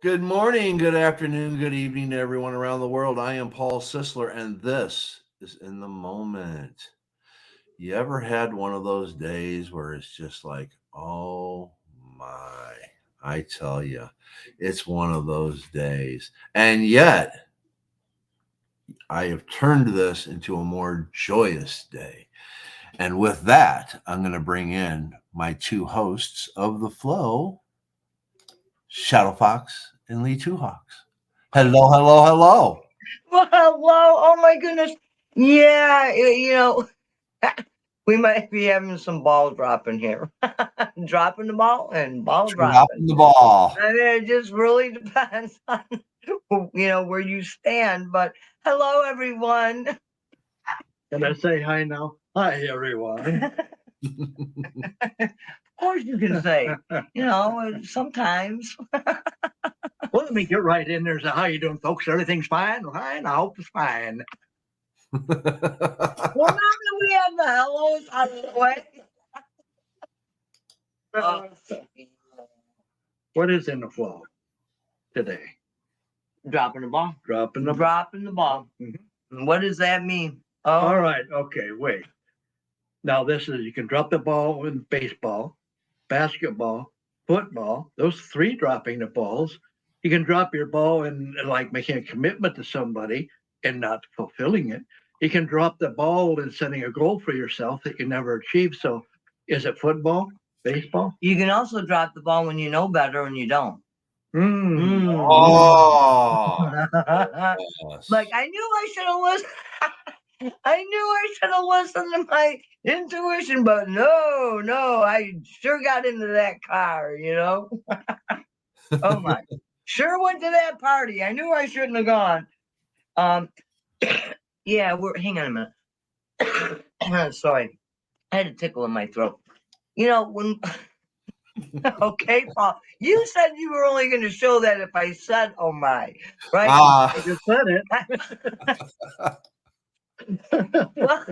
Good morning, good afternoon, good evening to everyone around the world. I am Paul Sisler, and this is In the Moment. You ever had one of those days where it's just like, oh my, I tell you, it's one of those days. And yet, I have turned this into a more joyous day. And with that, I'm going to bring in my two hosts of the flow, Shadow Fox and Lee Two Hawks. Hello, hello, hello. Well, hello. Oh my goodness. Yeah, we might be having some ball dropping here. Dropping the ball and ball dropping. Dropping the ball. I mean, it just really depends on where you stand. But hello, everyone. Can I say hi now? Hi, everyone. Of course, you can say. Sometimes. Well, let me get right in there. So, how you doing, folks? Everything's fine? Fine. I hope it's fine. Well, now that we have the hellos out of the way. What is in the flow today? Dropping the ball. Dropping the Dropping the ball. Mhm. What does that mean? All right. Okay. Wait. Now, this is you can drop the ball in baseball, basketball, football. Those three dropping the balls. You can drop your ball and like making a commitment to somebody and not fulfilling it. You can drop the ball and setting a goal for yourself that you never achieved. So, is it football, baseball? You can also drop the ball when you know better and you don't. Oh, yes. Like I knew I should have listened. I knew I should have listened to my intuition, but no, I sure got into that car. Oh my. Sure went to that party. I knew I shouldn't have gone. Um yeah, hang on a minute. Sorry. I had a tickle in my throat. When okay, Paul. You said you were only going to show that if I said, "Oh my," right? Ah, I just said it. Well,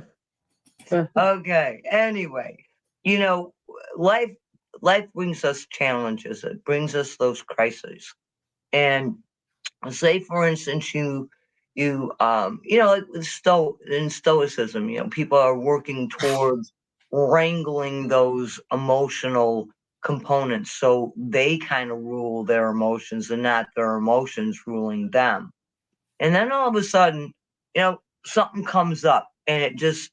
okay. Anyway, you know, life life brings us challenges. It brings us those crises. And say, for instance, like with in Stoicism, people are working towards wrangling those emotional components so they kind of rule their emotions and not their emotions ruling them. And then all of a sudden, something comes up and it just,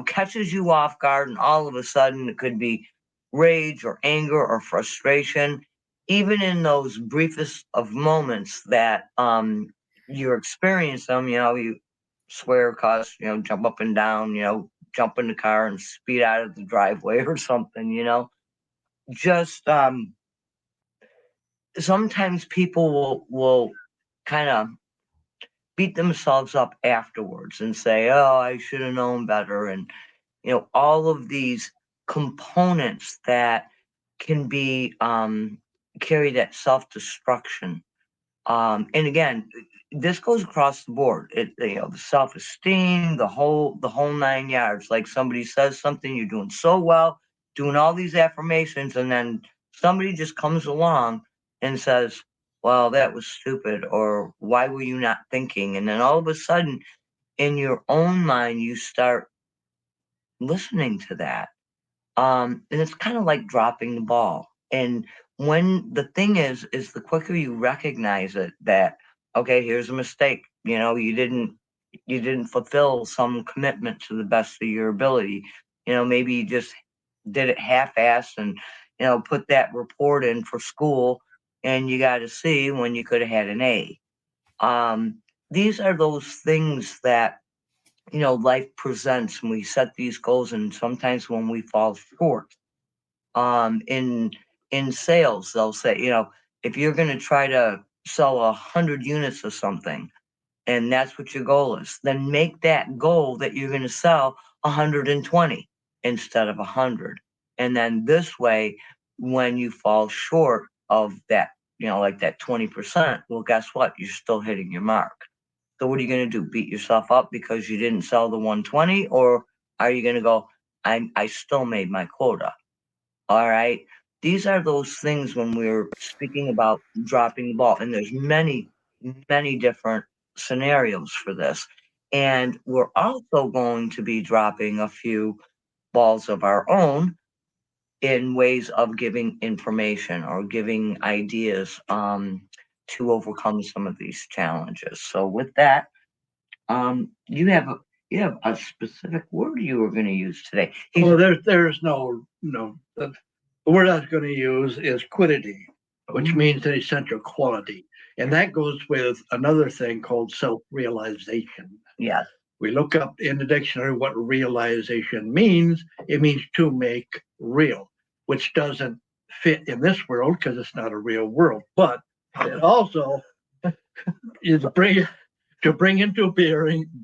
catches you off guard. And all of a sudden, it could be rage or anger or frustration, even in those briefest of moments that you experience them. You swear, cuss, jump up and down, jump in the car and speed out of the driveway or something. Just sometimes people will kind of beat themselves up afterwards and say, "Oh, I should have known better," and all of these components that can be carry that self-destruction. And again, this goes across the board. The self-esteem, the whole nine yards. Like somebody says something, you're doing so well, doing all these affirmations, and then somebody just comes along and says, "Well, that was stupid," or "Why were you not thinking?" And then all of a sudden, in your own mind, you start listening to that. And it's kind of like dropping the ball. And when the thing is the quicker you recognize it that, okay, here's a mistake. You didn't fulfill some commitment to the best of your ability. Maybe you just did it half-assed and, put that report in for school and you got a C when you could have had an A. These are those things that life presents when we set these goals, and sometimes when we fall short. In sales, they'll say, if you're going to try to sell 100 units of something, and that's what your goal is, then make that goal that you're going to sell 120 instead of 100. And then this way, when you fall short of that, like that 20%, well, guess what? You're still hitting your mark. So what are you going to do? Beat yourself up because you didn't sell the 120, or are you going to go, I still made my quota? All right. these are those things when we're speaking about dropping the ball, and there's many, many different scenarios for this. And we're also going to be dropping a few balls of our own in ways of giving information or giving ideas to overcome some of these challenges. So with that, you have a specific word you were going to use today. Well, there's no. The word I was going to use is quiddity, which means an essential quality, and that goes with another thing called self-realization. Yes. We look up in the dictionary what realization means. It means to make real, which doesn't fit in this world because it's not a real world. But it also is to bring into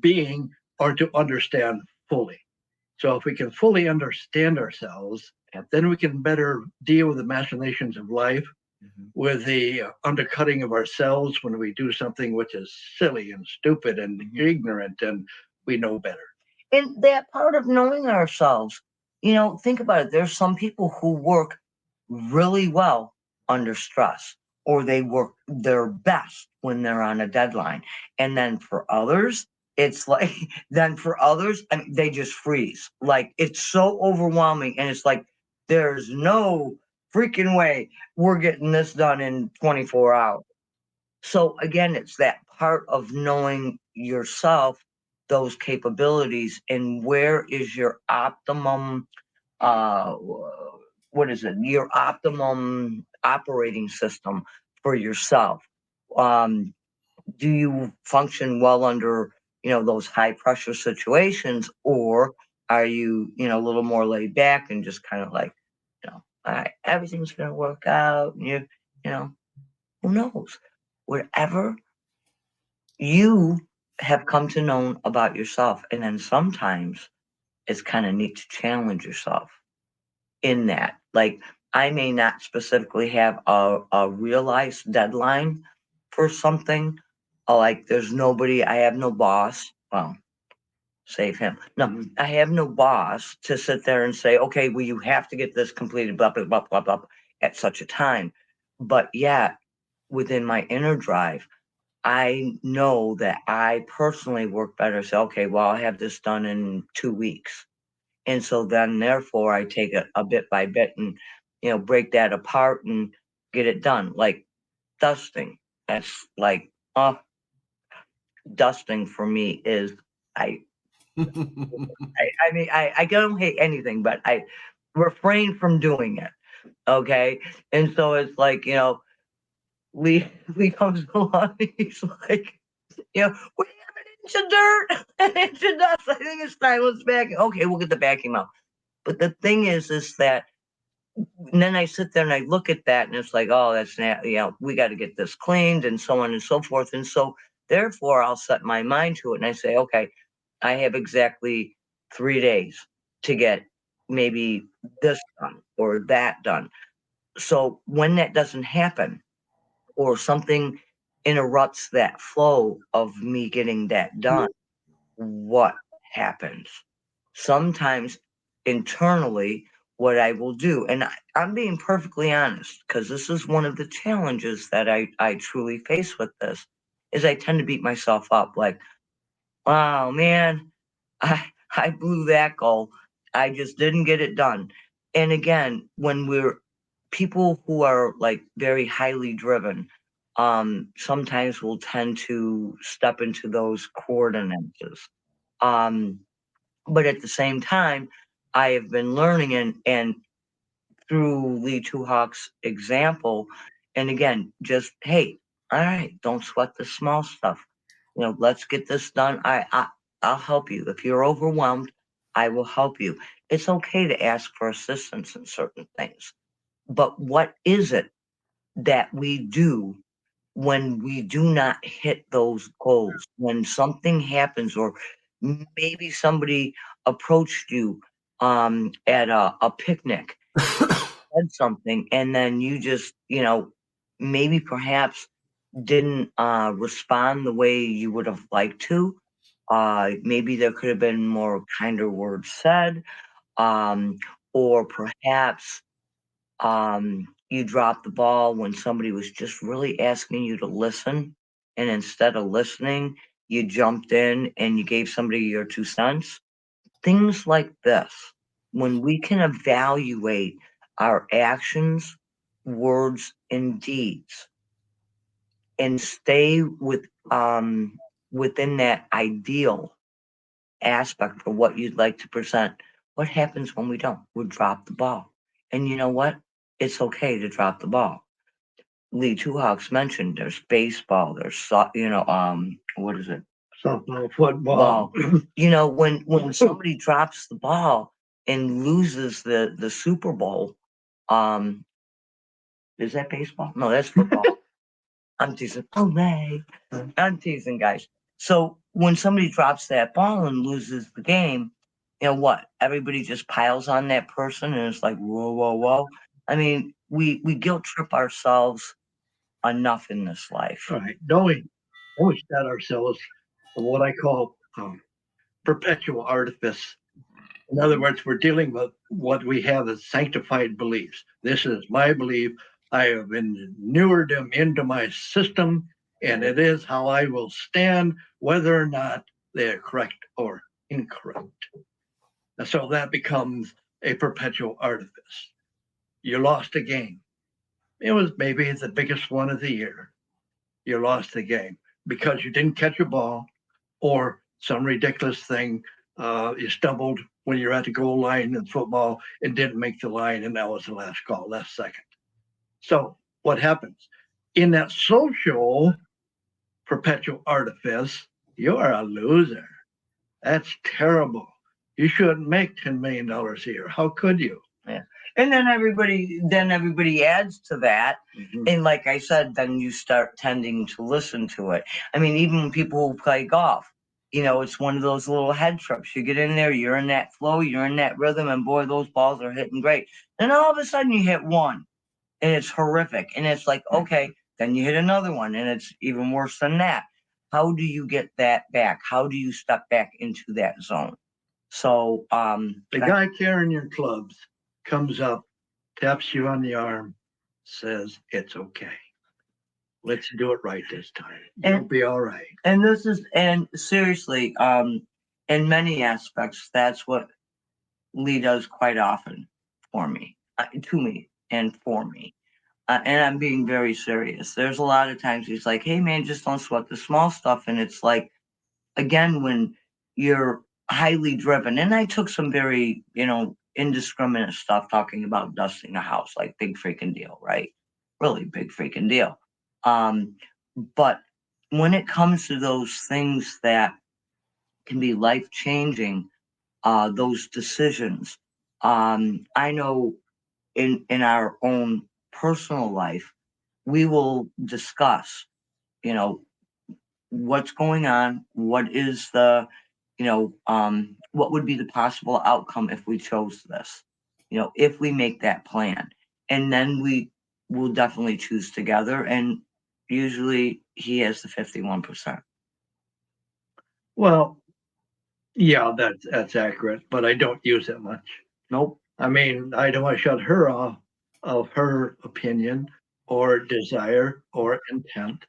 being or to understand fully. So if we can fully understand ourselves, then we can better deal with the machinations of life, with the undercutting of ourselves when we do something which is silly and stupid and ignorant and we know better. And that part of knowing ourselves, think about it. There's some people who work really well under stress, or they work their best when they're on a deadline. And then for others, it's like, I mean, they just freeze. Like, it's so overwhelming. And it's like, there's no freaking way we're getting this done in 24 hours. So again, it's that part of knowing yourself, those capabilities, and where is your optimum, uh, what is it? Your optimum operating system for yourself. Um, do you function well under, those high pressure situations, or are you, a little more laid back and just kind of like, all right, everything's going to work out. And who knows? Whatever you have come to know about yourself. And then sometimes it's kind of neat to challenge yourself in that. Like, I may not specifically have a realized deadline for something. Like, I have no boss. Well, save him. No, I have no boss to sit there and say, okay, well, you have to get this completed, blah, blah, blah, blah, blah, at such a time. But yeah, within my inner drive, I know that I personally work better. So, okay, well, I'll have this done in 2 weeks. And so then, therefore, I take it a bit by bit and, break that apart and get it done. Like dusting. That's like, dusting for me is, I, I mean, I don't hate anything, but I refrain from doing it. Okay. And so it's like, Lee comes along and he's like, we have an inch of dirt, an inch of dust. I think it's time. Let's vacuum. Okay, we'll get the vacuum out. But the thing is that and then I sit there and I look at that, and it's like, oh, that's not, we got to get this cleaned, and so on and so forth. And so, therefore, I'll set my mind to it, and I say, okay, I have exactly 3 days to get maybe this done or that done. So when that doesn't happen, or something interrupts that flow of me getting that done, what happens? Sometimes internally, what I will do, and I'm being perfectly honest, because this is one of the challenges that I truly face with this, is I tend to beat myself up like, wow, man, I blew that goal. I just didn't get it done. And again, when we're people who are like very highly driven, sometimes will tend to step into those coordinates. Um, but at the same time, I have been learning and through Lee Tuhawk's example, and again, just hey, all right, don't sweat the small stuff. Let's get this done. I'll help you. If you're overwhelmed, I will help you. It's okay to ask for assistance in certain things. But what is it that we do when we do not hit those goals? When something happens, or maybe somebody approached you at a picnic, said something, and then you just, maybe perhaps didn't respond the way you would have liked to. Maybe there could have been more kinder words said, um, or perhaps You dropped the ball when somebody was just really asking you to listen, and instead of listening, you jumped in and you gave somebody your 2 cents. Things like this, when we can evaluate our actions, words, and deeds, and stay within that ideal aspect for what you'd like to present. What happens when we don't? We drop the ball. And you know what? It's okay to drop the ball. Lee Two Hawks mentioned there's baseball, there's what is it? Softball, football. When somebody drops the ball and loses the Super Bowl, um, is that baseball? No, that's football. I'm teasing. Oh, May. I'm teasing, guys. So when somebody drops that ball and loses the game, you know what? Everybody just piles on that person, and it's like, whoa, whoa, whoa. I mean, we guilt trip ourselves enough in this life. All right. Don't we set ourselves in what I call perpetual artifice. In other words, we're dealing with what we have as sanctified beliefs. This is my belief. I have inured them into my system, and it is how I will stand, whether or not they are correct or incorrect. And so that becomes a perpetual artifice. You lost a game. It was maybe the biggest one of the year. You lost the game because you didn't catch a ball or some ridiculous thing. You stumbled when you're at the goal line in football and didn't make the line, and that was the last call, last second. So what happens? In that social perpetual artifice, you are a loser. That's terrible. You shouldn't make $10 million a year. How could you? Yeah. And then everybody adds to that. Mhm. And like I said, then you start tending to listen to it. I mean, even when people who play golf, it's one of those little head trips. You get in there, you're in that flow, you're in that rhythm, and boy, those balls are hitting great. Then all of a sudden you hit one and it's horrific. And it's like, okay, then you hit another one and it's even worse than that. How do you get that back? How do you step back into that zone? So the guy carrying your clubs comes up, taps you on the arm, says, "It's okay. Let's do it right this time. You'll be all right." And seriously, in many aspects, that's what Lee does quite often for me, to me, and for me. And I'm being very serious. There's a lot of times he's like, "Hey, man, just don't sweat the small stuff." And it's like, again, when you're highly driven, and I took some very, indiscriminate stuff talking about dusting a house, like big freaking deal, right? Really big freaking deal. But when it comes to those things that can be life changing, those decisions, I know in our own personal life, we will discuss, you know, what's going on, what is what would be the possible outcome if we chose this, if we make that plan, and then we will definitely choose together. And usually he has the 51%. Well, yeah, that's accurate, but I don't use it much. Nope. I mean, I don't want to shut her off of her opinion or desire or intent,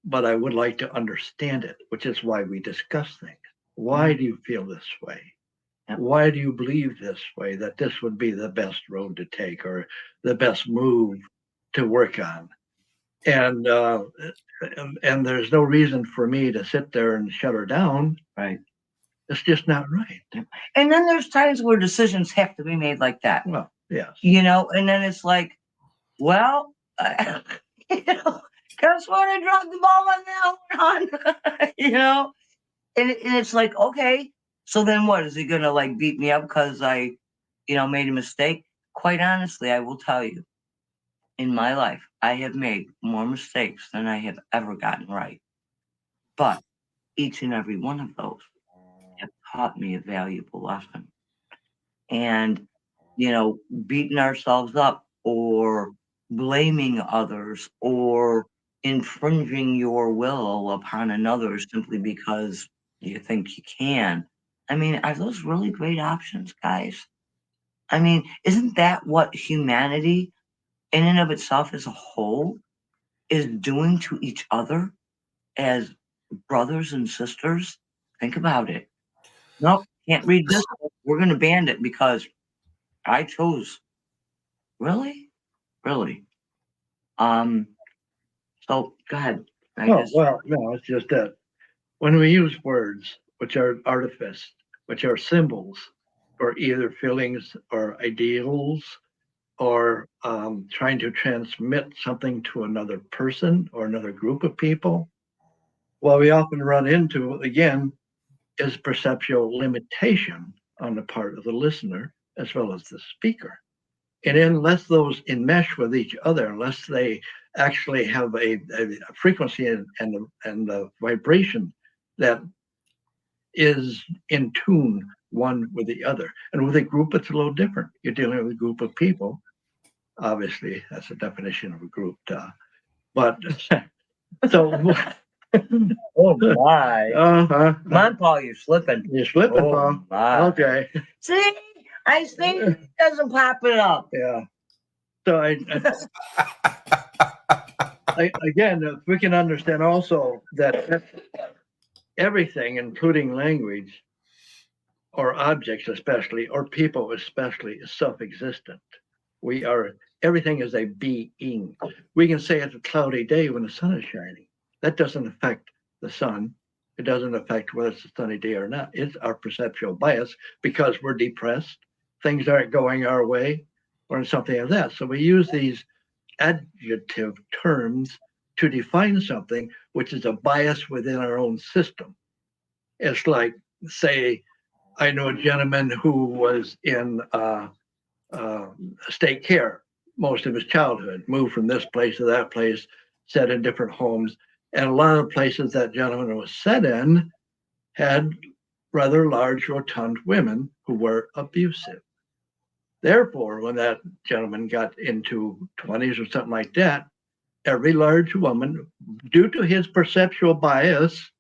but I would like to understand it, which is why we discuss things. Why do you feel this way? Yep. Why do you believe this way, that this would be the best road to take or the best move to work on? And there's no reason for me to sit there and shut her down. Right. It's just not right. And then there's times where decisions have to be made like that. Well, yes. And then it's like, well, guess what? I dropped the ball on that one, and it's like, okay, so then what? Is he gonna like beat me up because I, made a mistake? Quite honestly, I will tell you, in my life, I have made more mistakes than I have ever gotten right. But each and every one of those have taught me a valuable lesson. And, beating ourselves up or blaming others or infringing your will upon another simply because you think you can. I mean, are those really great options, guys? I mean, isn't that what humanity in and of itself as a whole is doing to each other as brothers and sisters? Think about it. Nope, can't read this book. We're going to ban it because I chose. Really? Really? So go ahead. I Oh, guess. well, no, it's just that when we use words, which are artifice, which are symbols for either feelings or ideals, or trying to transmit something to another person or another group of people, what we often run into, again, is perceptual limitation on the part of the listener as well as the speaker. And unless those enmesh with each other, unless they actually have a frequency and the vibration that is in tune one with the other. And with a group, it's a little different. You're dealing with a group of people. Obviously, that's a definition of a group. But so, Oh my! Come on, Paul, you're slipping. You're slipping, Oh Paul. my! Okay. See, I think it doesn't pop it up. Yeah. So again, if we can understand also that everything, including language or objects, especially, or people, especially, is self-existent. We are, everything is a being. We can say it's a cloudy day when the sun is shining. That doesn't affect the sun. It doesn't affect whether it's a sunny day or not. It's our perceptual bias because we're depressed. Things aren't going our way or something like that. So we use these adjective terms to define something which is a bias within our own system. It's like, say, I know a gentleman who was in state care most of his childhood, moved from this place to that place, set in different homes. And a lot of places that gentleman was set in had rather large, rotund women who were abusive. Therefore, when that gentleman got into 20s or something like that, every large woman, due to his perceptual bias,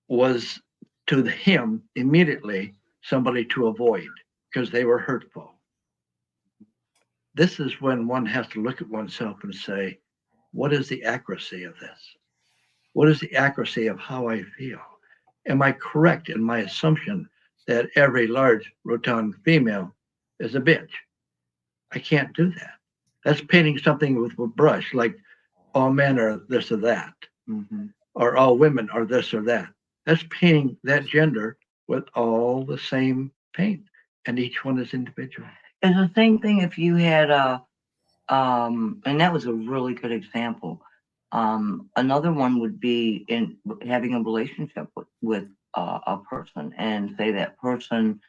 was to him immediately somebody to avoid because they were hurtful. This is when one has to look at oneself and say, what is the accuracy of this? What is the accuracy of how I feel? Am I correct in my assumption that every large, rotund female is a bitch? I can't do that. That's painting something with a brush, like all men are this or that, or all women are this or that. That's painting that gender with all the same paint, and each one is individual. It's the same thing if you had and that was a really good example. Another one would be in having a relationship with a person, and say that person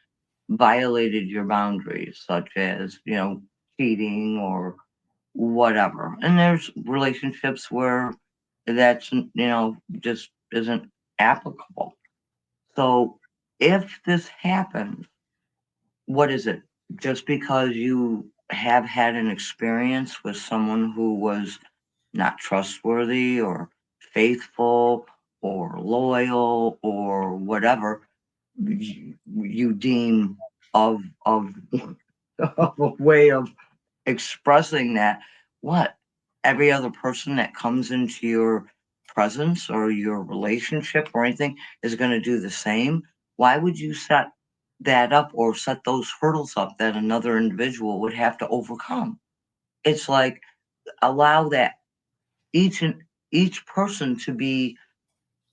violated your boundaries, such as, cheating or whatever. And there's relationships where that's, just isn't applicable. So if this happens, what is it? Just because you have had an experience with someone who was not trustworthy or faithful or loyal or whatever, you deem of of a way of expressing that, what, every other person that comes into your presence or your relationship or anything is going to do the same? Why would you set that up or set those hurdles up that another individual would have to overcome? It's like, allow that each person to be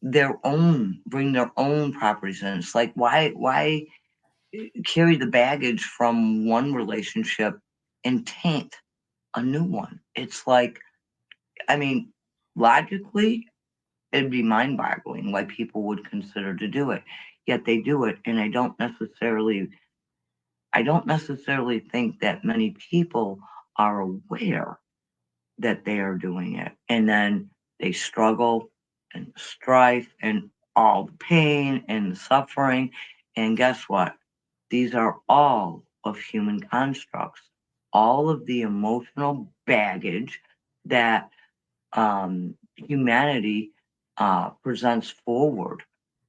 their own, bring their own properties in. It's like, why carry the baggage from one relationship and taint a new one? It's like, I mean, logically, it'd be mind-boggling why people would consider to do it. Yet they do it, and I don't necessarily think that many people are aware that they are doing it. And then they struggle and strife and all the pain and the suffering. And guess what? These are all of human constructs, all of the emotional baggage that humanity presents forward.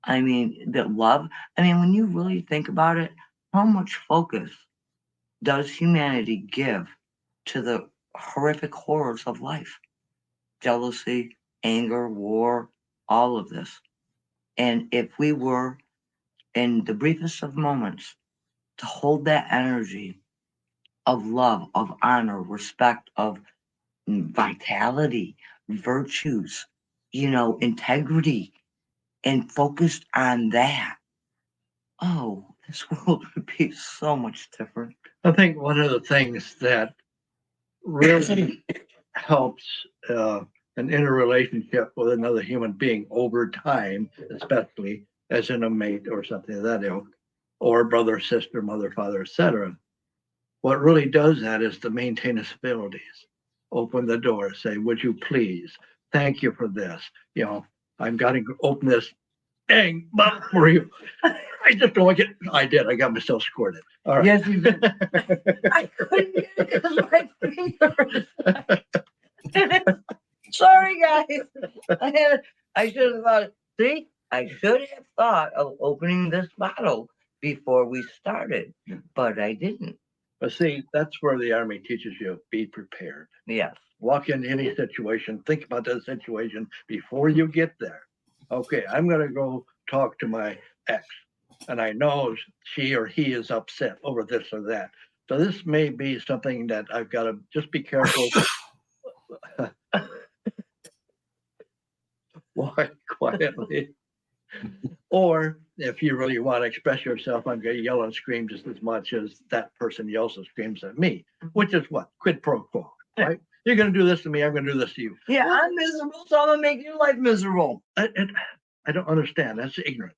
I mean, that love, I mean, when you really think about it, how much focus does humanity give to the horrific horrors of life? Jealousy, anger, war, all of this. And if we were, in the briefest of moments, to hold that energy of love, of honor, respect, of vitality, virtues, integrity, and focused on that, oh, this world would be so much different. I think one of the things that really helps an interrelationship with another human being over time, especially as in a mate or something of that ilk, or brother, sister, mother, father, etc. What really does that is to maintain the civilities. Open the door, say, would you please? Thank you for this. I've got to open this dang bottle for you. I just don't like it. I did. I got myself squirted. All right. Yes, you did. I couldn't get it because my fingers. Sorry, guys. I should have thought. See, I should have thought of opening this bottle before we started, but I didn't. But see, that's where the Army teaches you be prepared. Yes. Walk into any situation, think about that situation before you get there. Okay, I'm going to go talk to my ex, and I know she or he is upset over this or that. So this may be something that I've got to just be careful. Walk quietly. Or if you really want to express yourself, I'm going to yell and scream just as much as that person yells and screams at me, which is what? Quid pro quo, right? You're going to do this to me, I'm going to do this to you. Yeah, I'm miserable, so I'm going to make your life miserable. I don't understand. That's ignorance.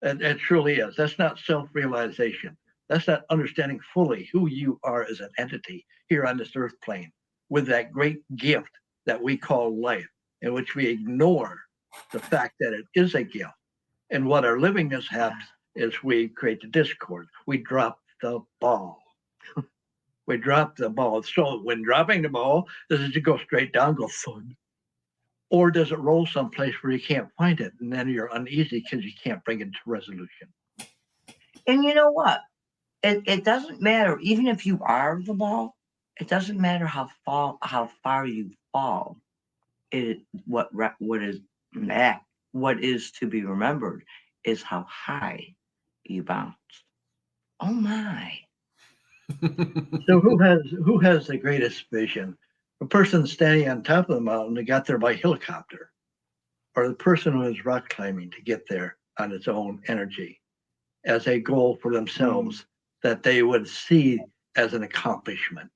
It truly is. That's not self-realization. That's not understanding fully who you are as an entity here on this earth plane with that great gift that we call life, in which we ignore the fact that it is a gift. And what our living mishaps is we create the discord. We drop the ball. We drop the ball. So when dropping the ball, does it go straight down, go thud? Or does it roll someplace where you can't find it? And then you're uneasy because you can't bring it to resolution. And you know what? It doesn't matter. Even if you are the ball, it doesn't matter how far you fall. What is to be remembered is how high you bounce. Oh my. So who has the greatest vision? The person standing on top of the mountain that got there by helicopter, or the person who is rock climbing to get there on its own energy as a goal for themselves that they would see as an accomplishment?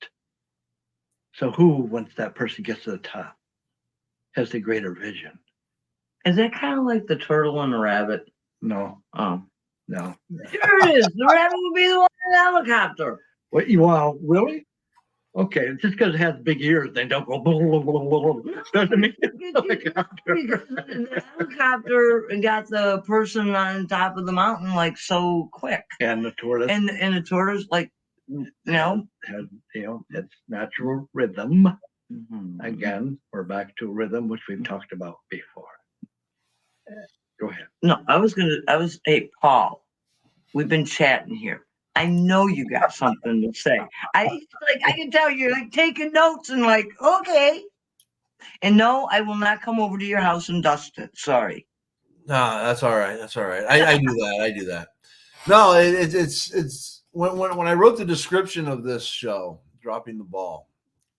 So who, once that person gets to the top, has the greater vision? Is that kind of like the turtle and the rabbit? No. Oh. No. Sure it is. The rabbit will be the one in the helicopter. What you want? Really? Okay, just because it has big ears, they don't go. Doesn't mean it's a helicopter. Because the helicopter got the person on top of the mountain like so quick, And the tortoise and the tortoise like had its natural rhythm. Mhm. Again, we're back to rhythm, which we've talked about before. Go ahead. No, hey, Paul, we've been chatting here. I know you got something to say. I can tell you're like taking notes and like, okay. And no, I will not come over to your house and dust it. Sorry. No, that's all right. That's all right. I do that. I do that. No, it's when I wrote the description of this show, Dropping the Ball,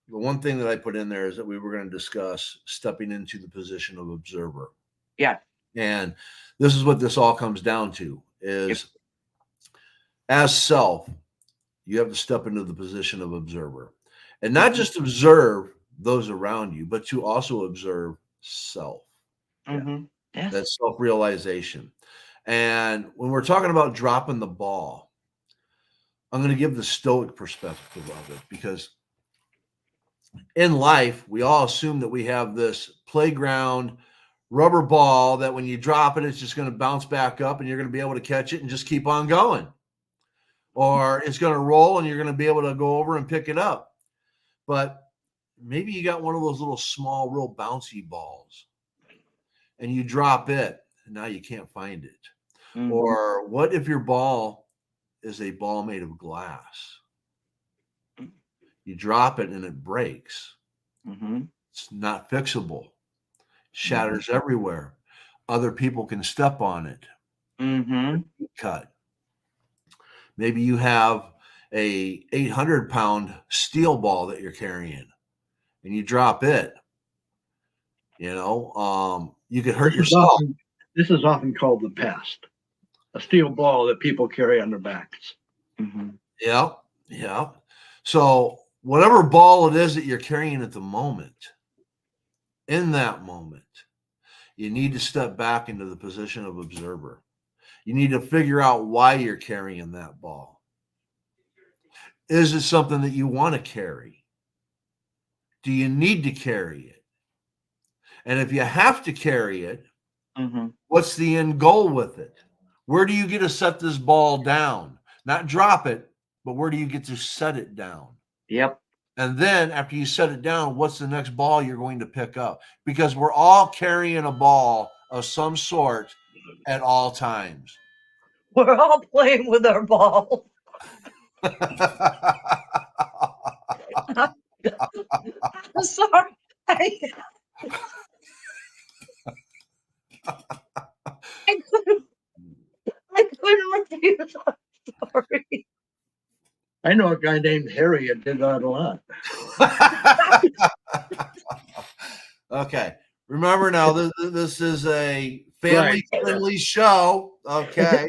the one thing that I put in there is that we were going to discuss stepping into the position of observer. Yeah. And this is what this all comes down to is as self, you have to step into the position of observer and not just observe those around you, but to also observe self. Mm-hmm. Yes. That's self-realization. And when we're talking about dropping the ball, I'm going to give the stoic perspective of it because in life, we all assume that we have this playground rubber ball that when you drop it, it's just going to bounce back up and you're going to be able to catch it and just keep on going. Or it's going to roll and you're going to be able to go over and pick it up. But maybe you got one of those little small, real bouncy balls and you drop it and now you can't find it. Mm-hmm. Or what if your ball is a ball made of glass. You drop it and it breaks. Mm-hmm. It's not fixable. Shatters everywhere. Other people can step on it. Mm-hmm. Cut. Maybe you have a 800-pound steel ball that you're carrying, and you drop it. You could hurt yourself. This is often called the past, a steel ball that people carry on their backs. Mm-hmm. Yeah. So whatever ball it is that you're carrying at the moment, in that moment, you need to step back into the position of observer. You need to figure out why you're carrying that ball. Is it something that you want to carry? Do you need to carry it? And if you have to carry it, Mm-hmm. what's the end goal with it? Where do you get to set this ball down? Not drop it, but where do you get to set it down? Yep. And then after you set it down, what's the next ball you're going to pick up? Because we're all carrying a ball of some sort at all times. We're all playing with our ball. I'm sorry. I couldn't refuse. I'm sorry. I know a guy named Harry that did that a lot. Okay. Remember now, this is a family-friendly show. Okay.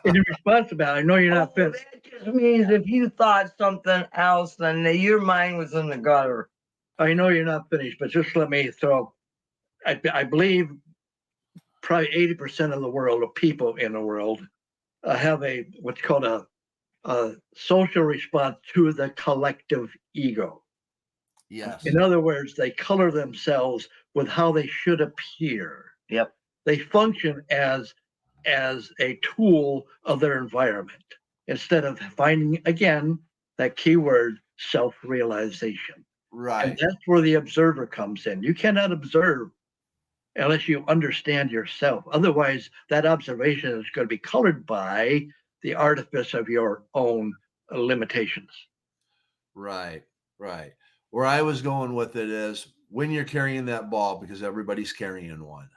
In response to that, I know you're not finished. That just means if you thought something else, then your mind was in the gutter. I know you're not finished, but just let me throw. I believe probably 80% of the world, of people in the world, have what's called a social response to the collective ego. Yes. In other words, they color themselves with how they should appear. Yep. They function as a tool of their environment instead of finding, again, that key word, self-realization. Right. And that's where the observer comes in. You cannot observe unless you understand yourself. Otherwise, that observation is going to be colored by the artifice of your own limitations. Right. Where I was going with it is when you're carrying that ball, because everybody's carrying one,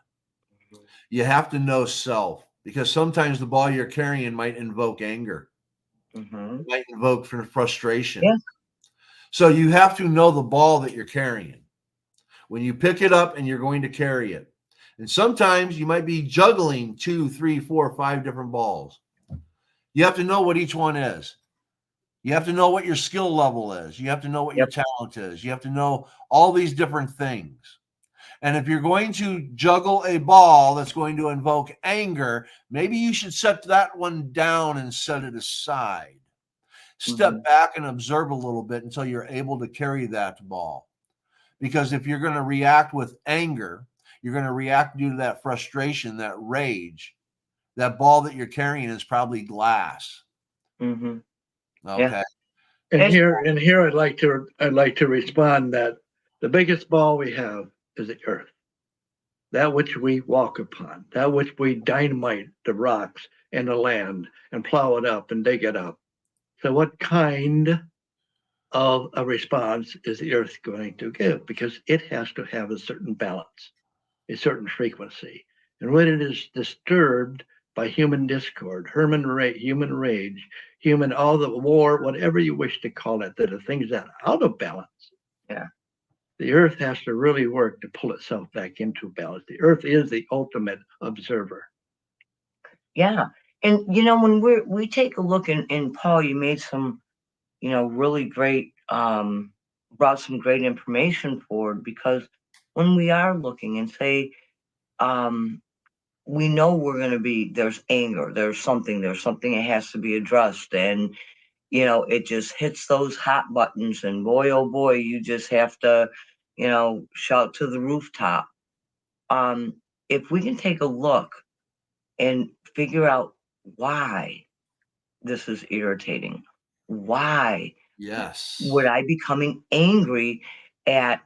you have to know self, because sometimes the ball you're carrying might invoke anger, might invoke frustration. Yeah. So you have to know the ball that you're carrying when you pick it up and you're going to carry it. And sometimes you might be juggling 2, 3, 4, 5 different balls. You have to know what each one is. You have to know what your skill level is. You have to know what your talent is. You have to know all these different things. And if you're going to juggle a ball that's going to invoke anger, maybe you should set that one down and set it aside. Step back and observe a little bit until you're able to carry that ball. Because if you're going to react with anger, you're going to react due to that frustration, that rage. That ball that you're carrying is probably glass. Mm-hmm. Okay. Yeah. And here I'd like to respond that the biggest ball we have is the earth. That which we walk upon, that which we dynamite the rocks and the land and plow it up and dig it up. So what kind of a response is the earth going to give? Because it has to have a certain balance, a certain frequency. And when it is disturbed by human discord, human rage, human all the war, whatever you wish to call it, that are things that are out of balance. Yeah. The earth has to really work to pull itself back into balance. The earth is the ultimate observer. Yeah. And when we take a look, and Paul, you made some, really great, brought some great information forward, because when we are looking and say, we know we're going to be, there's anger, there's something that has to be addressed. And, it just hits those hot buttons, and boy, oh boy, you just have to, shout to the rooftop. If we can take a look and figure out why this is irritating, why would I be becoming angry at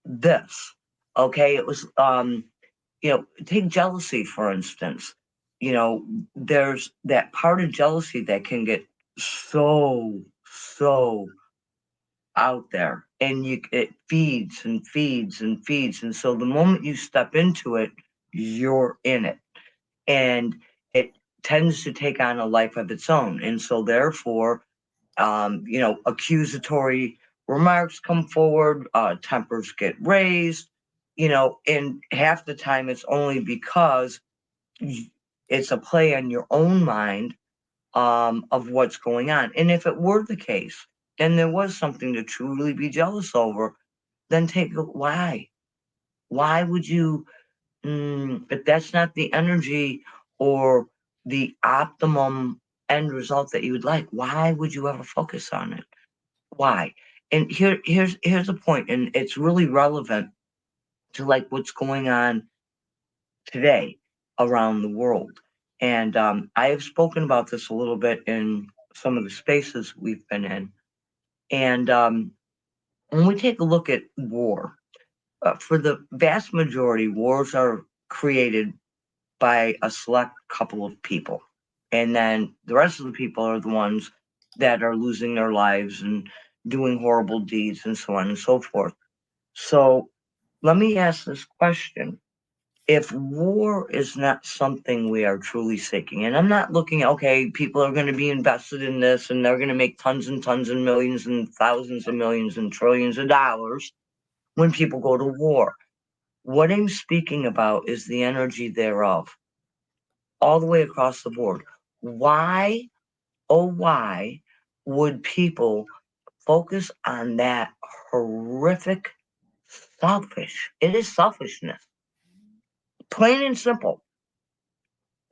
this? Okay, it was take jealousy for instance. you know, there's that part of jealousy that can get so out there, and it feeds and feeds and feeds. And so the moment you step into it, you're in it. And it tends to take on a life of its own. And so therefore, accusatory remarks come forward, tempers get raised, and half the time it's only because it's a play on your own mind, of what's going on. And if it were the case, and there was something to truly be jealous over, then take a look. Why? Why would you, if that's not the energy or the optimum end result that you would like, why would you ever focus on it? Why? And here's a point, and it's really relevant to like what's going on today around the world. And I have spoken about this a little bit in some of the spaces we've been in. And when we take a look at war, for the vast majority, wars are created by a select couple of people. And then the rest of the people are the ones that are losing their lives and doing horrible deeds and so on and so forth. So let me ask this question. If war is not something we are truly seeking, and I'm not looking at, okay, people are going to be invested in this and they're going to make tons and tons and millions and thousands of millions and trillions of dollars when people go to war. What I'm speaking about is the energy thereof, all the way across the board. Why, oh, why would people focus on that horrific it is selfishness, plain and simple.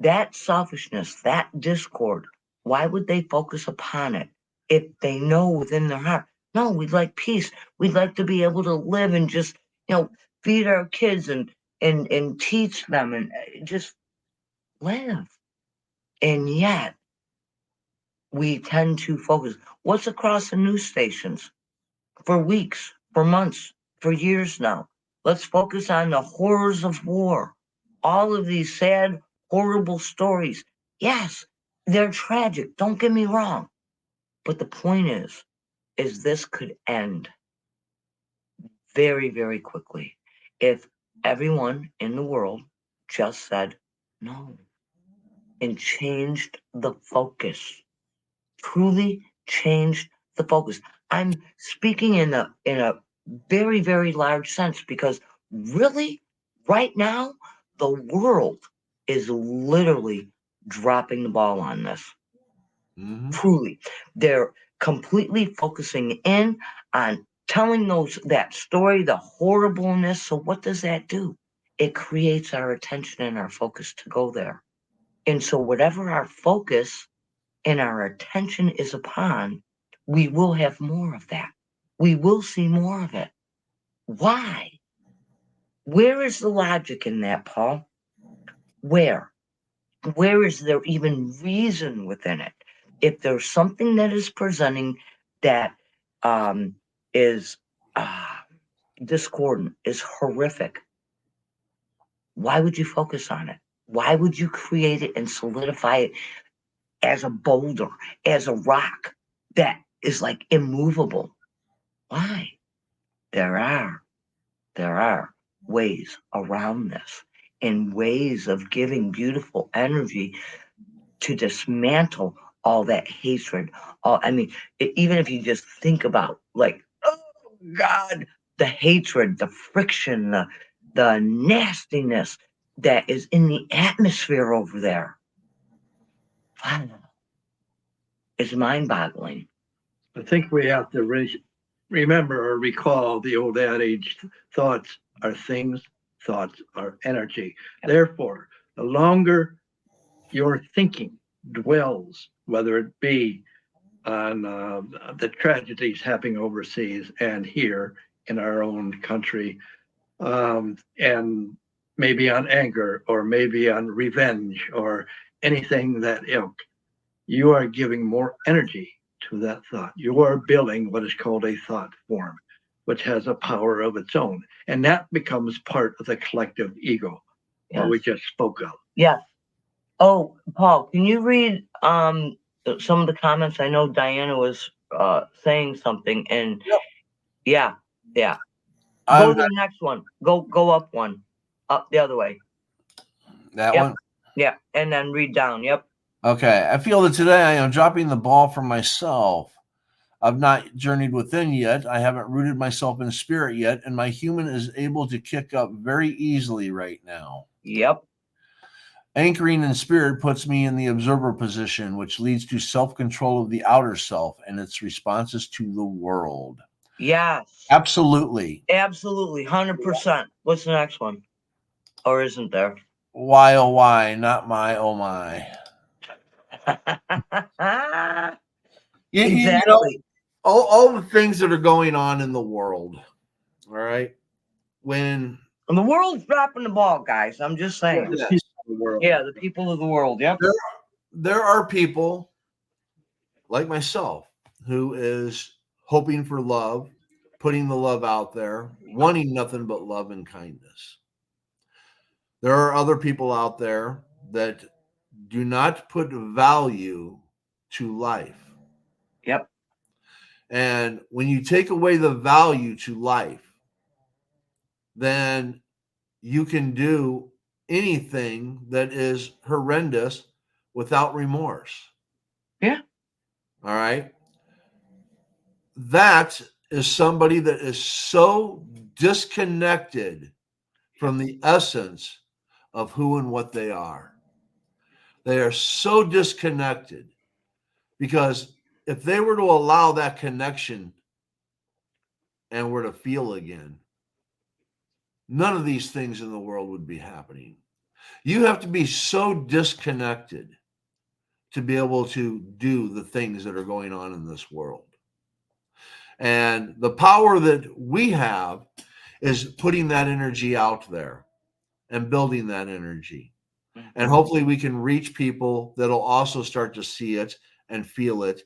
That selfishness, that discord, why would they focus upon it if they know within their heart, no, we'd like peace. We'd like to be able to live and just, feed our kids and teach them and just live. And yet we tend to focus. What's across the news stations for weeks, for months, for years now? Let's focus on the horrors of war. All of these sad, horrible stories. Yes, they're tragic. Don't get me wrong. But the point is this could end very, very quickly if everyone in the world just said no and changed the focus. Truly changed the focus. I'm speaking in a very, very large sense because really, right now, the world is literally dropping the ball on this. Mm-hmm. Truly, they're completely focusing in on telling that story, the horribleness. So what does that do? It creates our attention and our focus to go there. And so whatever our focus and our attention is upon, we will have more of that. We will see more of it. Why? Where is the logic in that, Paul? Where? Where is there even reason within it? If there's something that is presenting that is discordant, is horrific, why would you focus on it? Why would you create it and solidify it as a boulder, as a rock that is like immovable? Why? There are ways around this and ways of giving beautiful energy to dismantle all that hatred. Even if you just think about like, oh God, the hatred, the friction, the nastiness that is in the atmosphere over there. Wow. It's mind-boggling. I think we have to remember or recall the old adage, thoughts are things, thoughts are energy. Yep. Therefore, the longer your thinking dwells, whether it be on the tragedies happening overseas and here in our own country, and maybe on anger or maybe on revenge or anything that ilk, you are giving more energy to that thought. You are building what is called a thought form, which has a power of its own. And that becomes part of the collective ego, what we just spoke of. Yes. Oh, Paul, can you read some of the comments? I know Diana was saying something, and Yep. yeah. I've Go to the next one. Go up one. Up the other way. that Yep. one. Yeah. And then read down. Yep. Okay. I feel that today I am dropping the ball for myself. I've not journeyed within yet. I haven't rooted myself in spirit yet, and my human is able to kick up very easily right now. Yep. Anchoring in spirit puts me in the observer position, which leads to self control of the outer self and its responses to the world. Yes. Absolutely. Absolutely. 100%. What's the next one? Or isn't there? Why, oh, why? Not my, oh, my. You know, Exactly. all the things that are going on in the world, all right? When, And the world's dropping the ball, guys. I'm just saying. The yes, people of the world. Yeah, the people of the world. Yep. there are people like myself who is hoping for love, putting the love out there, wanting nothing but love and kindness. There are other people out there that do not put value to life. Yep. And when you take away the value to life, then you can do anything that is horrendous without remorse. Yeah. All right. That is somebody that is so disconnected from the essence of who and what they are. They are so disconnected because if they were to allow that connection and were to feel again, none of these things in the world would be happening. You have to be so disconnected to be able to do the things that are going on in this world. And the power that we have is putting that energy out there and building that energy. And hopefully we can reach people that'll also start to see it and feel it,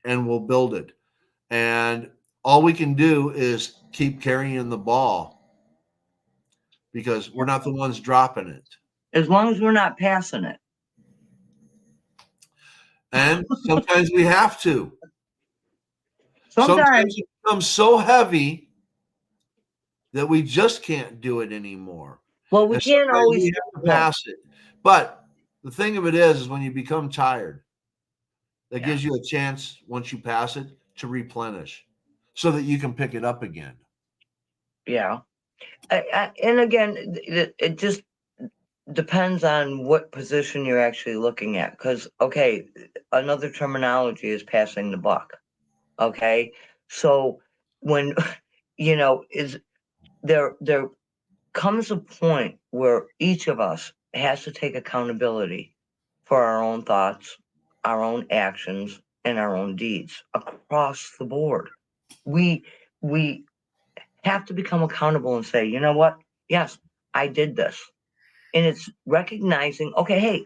and we'll build it. And all we can do is keep carrying the ball because we're not the ones dropping it. As long as we're not passing it. And sometimes we have to. Sometimes. Sometimes it becomes so heavy that we just can't do it anymore. Well, we And can't sometimes always. we have to pass it. But the thing of it is when you become tired, that gives you a chance once you pass it to replenish so that you can pick it up again. Yeah. And again, it just depends on what position you're actually looking at. Because, okay, another terminology is passing the buck. Okay. So when, is there comes a point where each of us has to take accountability for our own thoughts, our own actions, and our own deeds across the board. We have to become accountable and say, you know what? Yes, I did this. And it's recognizing, okay, hey,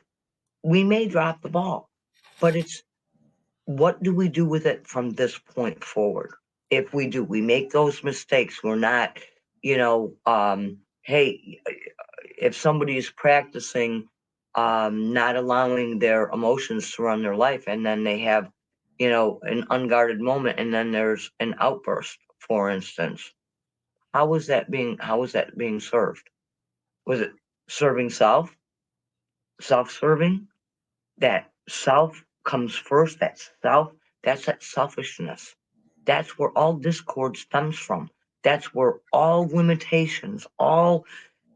we may drop the ball, but it's what do we do with it from this point forward? If we make those mistakes, we're not, hey, if somebody is practicing not allowing their emotions to run their life and then they have, an unguarded moment and then there's an outburst, for instance, how is that being served? Was it serving self-serving? That self comes first, that's that selfishness. That's where all discord stems from. That's where all limitations, all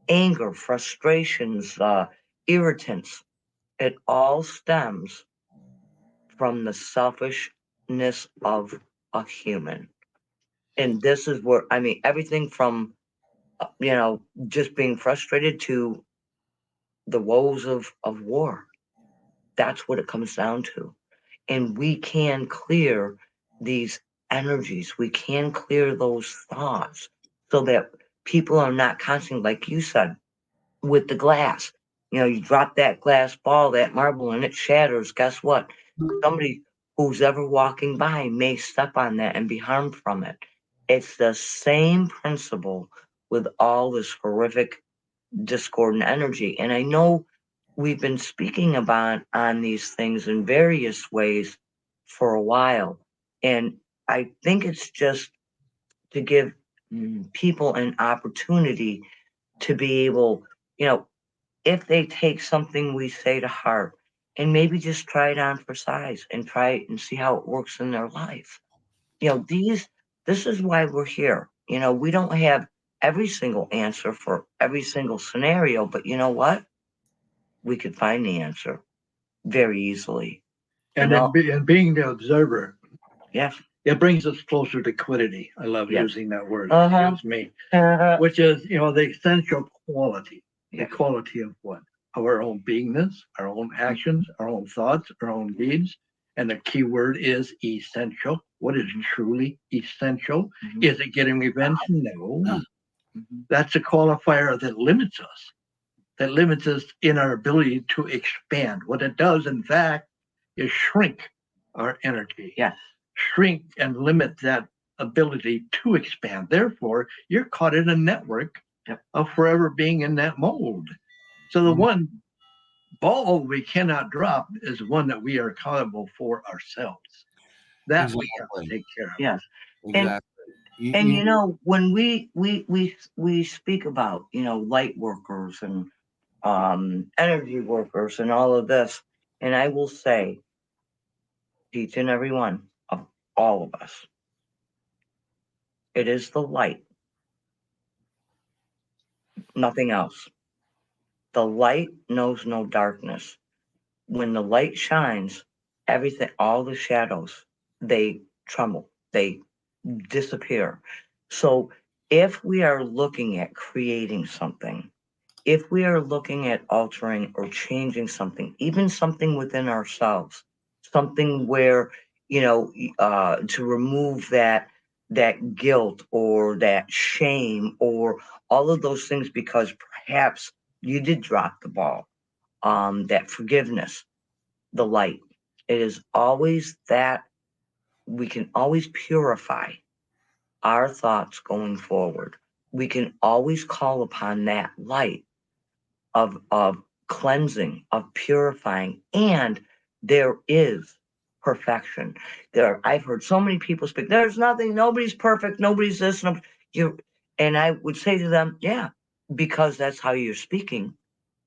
anger, frustrations, irritants, it all stems from the selfishness of a human. And this is where, I mean, everything from, just being frustrated to the woes of war. That's what it comes down to. And we can clear these energies. We can clear those thoughts so that people are not constantly, like you said, with the glass. You drop that glass ball, that marble, and it shatters. Guess what? Somebody who's ever walking by may step on that and be harmed from it. It's the same principle with all this horrific discordant energy. And I know we've been speaking about on these things in various ways for a while. And I think it's just to give people an opportunity to be able, if they take something we say to heart and maybe just try it on for size and try it and see how it works in their life. This is why we're here. We don't have every single answer for every single scenario, but you know what? We could find the answer very easily. And being the observer, Yes. it brings us closer to quiddity. I love using that word. Uh-huh. Me, which is, the essential quality. The quality of what? Of our own beingness, our own actions, our own thoughts, our own deeds. And the key word is essential. What is truly essential? Is it getting revenge? No. That's a qualifier that limits us. That limits us in our ability to expand. What it does, in fact, is shrink our energy. Yes. Shrink and limit that ability to expand. Therefore, you're caught in a network of forever being in that mold. So the one ball we cannot drop is one that we are accountable for ourselves. That we have to take care of. Yes. Exactly. And when we speak about light workers and energy workers and all of this, and I will say, each and every one of all of us, it is the light, nothing else. The light knows no darkness. When the light shines, everything, all the shadows, they tremble, they disappear. So if we are looking at creating something, if we are looking at altering or changing something, even something within ourselves, something where, to remove that guilt or that shame or all of those things, because perhaps you did drop the ball, that forgiveness, the light, it is always that we can always purify our thoughts going forward. We can always call upon that light of cleansing, of purifying, and there is perfection. I've heard so many people speak. There's nothing. Nobody's perfect. Nobody's this. And I would say to them, yeah, because that's how you're speaking.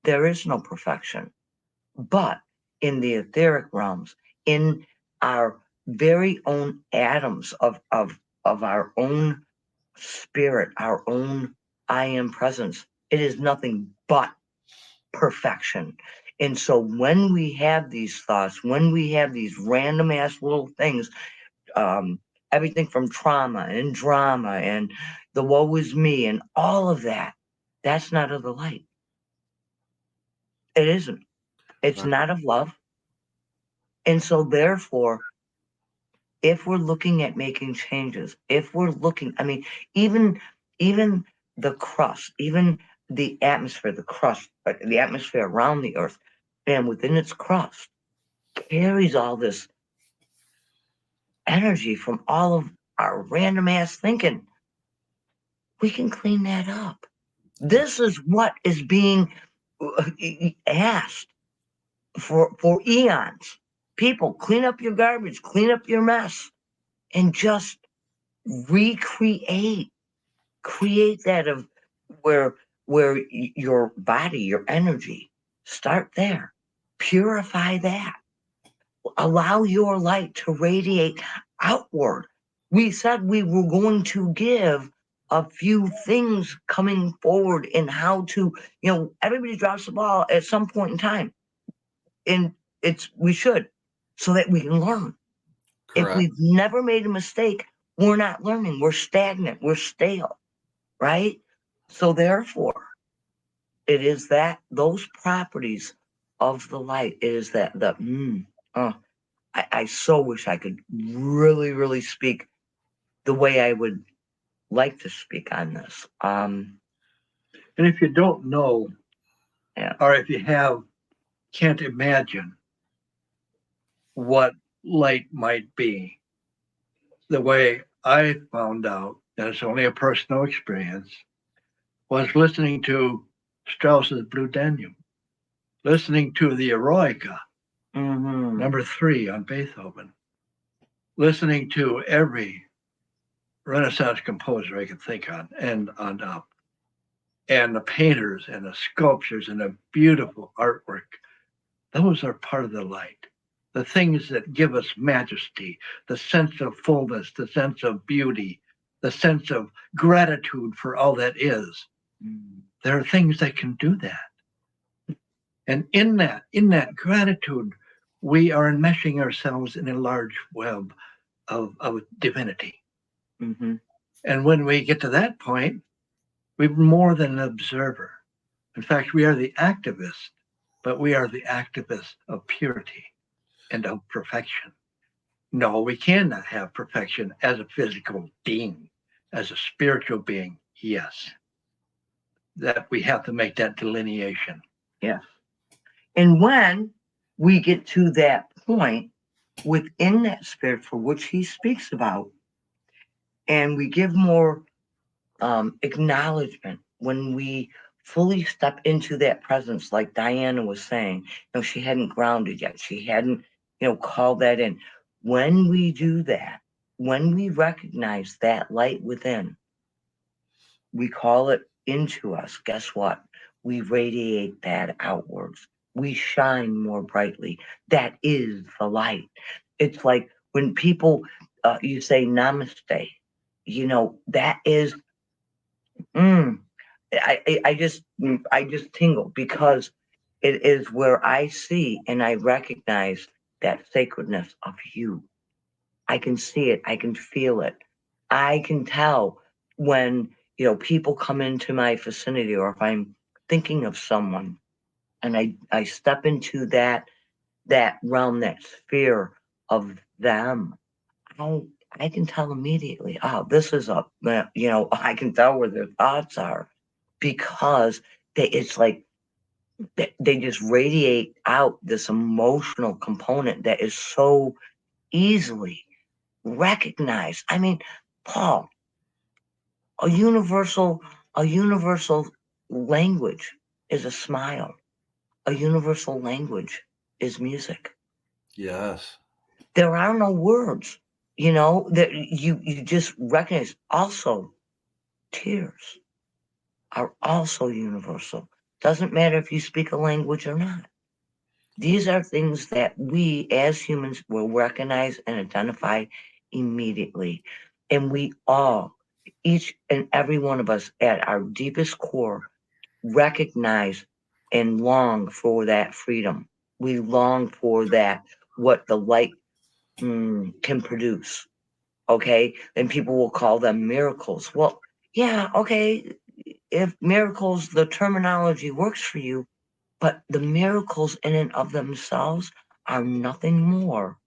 There is no perfection, but in the etheric realms, in our very own atoms of our own spirit, our own I am presence, it is nothing but perfection. And so when we have these thoughts, when we have these random ass little things, everything from trauma and drama and the woe is me and all of that, that's not of the light. It isn't. It's not of love. And so therefore, if we're looking at making changes, if we're looking, even the crust, even the atmosphere, the atmosphere around the earth and within its crust carries all this energy from all of our random ass thinking. We can clean that up. This is what is being asked for eons. People, clean up your garbage, clean up your mess, and just create that of where your body, your energy, start there. Purify that. Allow your light to radiate outward. We said we were going to give a few things coming forward in how to, everybody drops the ball at some point in time. And we should, so that we can learn. Correct. If we've never made a mistake, we're not learning. We're stagnant. We're stale, right? So therefore, it is those properties of the light. It is I so wish I could really, really speak the way I would like to speak on this. And if you don't know, or if you can't imagine what light might be, the way I found out, and it's only a personal experience, was listening to Strauss's Blue Danube. listening to the Eroica, Mm-hmm. number 3 on Beethoven, listening to every Renaissance composer I could think on and on up, and the painters and the sculptures and the beautiful artwork. Those are part of the light. The things that give us majesty, the sense of fullness, the sense of beauty, the sense of gratitude for all that is. There are things that can do that. And in that gratitude, we are enmeshing ourselves in a large web of divinity. Mm-hmm. And when we get to that point, we're more than an observer. In fact, we are the activist, but we are the activist of purity and of perfection. No, we cannot have perfection as a physical being, as a spiritual being. Yes, that we have to make that delineation. Yes. And when we get to that point within that spirit for which he speaks about, and we give more acknowledgement, when we fully step into that presence, like Diana was saying, she hadn't grounded yet. She hadn't, called that in. When we do that, when we recognize that light within, we call it into us. Guess what? We radiate that outwards. We shine more brightly. That is the light. It's like when people, you say namaste, that is, I just tingle, because it is where I see and I recognize that sacredness of you. I can see it. I can feel it. I can tell when, people come into my vicinity, or if I'm thinking of someone and I step into that realm, that sphere of them, I can tell immediately, oh, this is I can tell where their thoughts are, because it's like they just radiate out this emotional component that is so easily recognized. I mean, Paul, a universal language is a smile. A universal language is music. Yes. There are no words, that you just recognize. Also, tears are also universal. Doesn't matter if you speak a language or not. These are things that we as humans will recognize and identify immediately. And we all, each and every one of us at our deepest core, recognize and long for that freedom. We long for that, what the light can produce. Okay. And people will call them miracles. Well, yeah, okay. If miracles, the terminology works for you, but the miracles in and of themselves are nothing more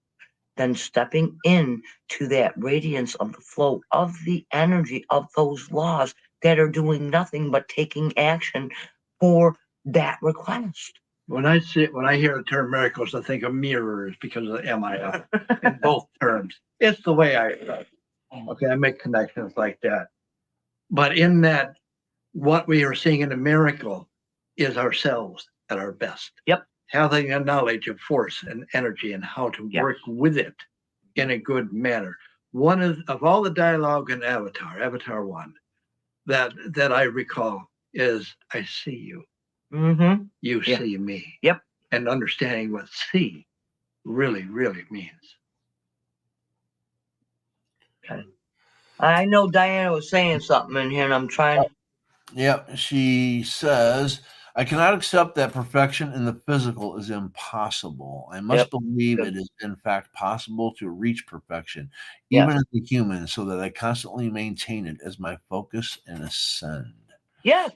than stepping in to that radiance of the flow of the energy of those laws that are doing nothing but taking action for that request. When I hear the term miracles, I think of mirrors because of the MIF in both terms. It's the way I make connections like that. But in that, what we are seeing in a miracle is ourselves at our best. Yep. Having a knowledge of force and energy and how to work with it in a good manner. One of all the dialogue in Avatar 1, that I recall is, I see you. Mm-hmm. You see me. Yep. And understanding what see really, really means. Okay. I know Diana was saying something in here, and I'm trying. Yep. She says, I cannot accept that perfection in the physical is impossible. I must believe it is, in fact, possible to reach perfection, even as a human, so that I constantly maintain it as my focus and ascend. Yes.